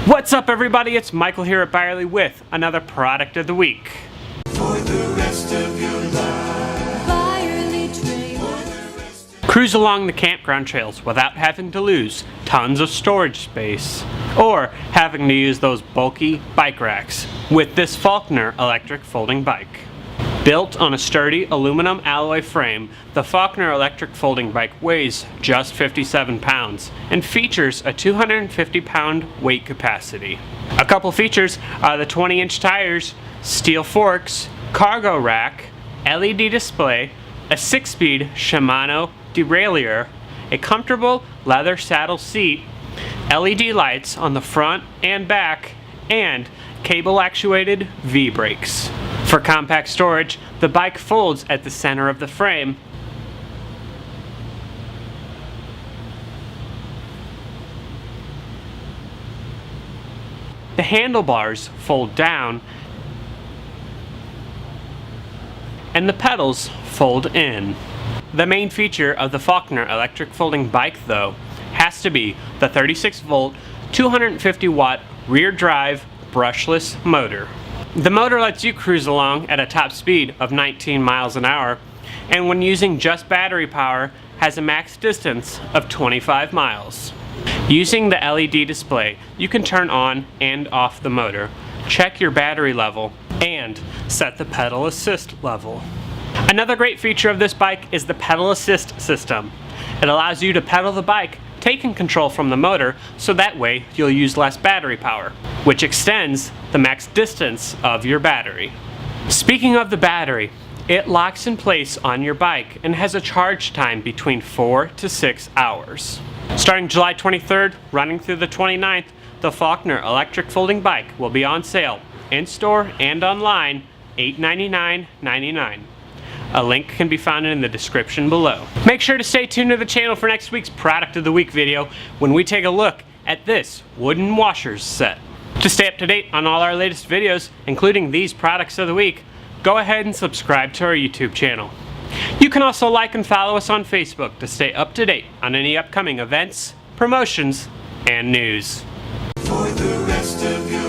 What's up, everybody? It's Michael here at Byerly with another product of the week. For the rest of your life. Byerly Trailer. Cruise along the campground trails without having to lose tons of storage space or having to use those bulky bike racks with this Faulkner electric folding bike. Built on a sturdy aluminum alloy frame, the Faulkner electric folding bike weighs just 57 pounds and features a 250-pound weight capacity. A couple features are the 20-inch tires, steel forks, cargo rack, LED display, a 6-speed Shimano derailleur, a comfortable leather saddle seat, LED lights on the front and back, and cable-actuated V-brakes. For compact storage, the bike folds at the center of the frame. The handlebars fold down, and the pedals fold in. The main feature of the Faulkner electric folding bike, though, has to be the 36-volt, 250-watt rear drive brushless motor. The motor lets you cruise along at a top speed of 19 miles an hour, and when using just battery power, has a max distance of 25 miles. Using the LED display, you can turn on and off the motor, check your battery level, and set the pedal assist level. Another great feature of this bike is the pedal assist system. It allows you to pedal the bike, taking control from the motor, so that way you'll use less battery power, which extends the max distance of your battery. Speaking of the battery, it locks in place on your bike and has a charge time between 4 to 6 hours. Starting July 23rd, running through the 29th, the Faulkner electric folding bike will be on sale, in-store and online, $899.99. A link can be found in the description below. Make sure to stay tuned to the channel for next week's Product of the Week video when we take a look at this wooden washers set. To stay up to date on all our latest videos, including these Products of the Week, go ahead and subscribe to our YouTube channel. You can also like and follow us on Facebook to stay up to date on any upcoming events, promotions, and news. For the rest of your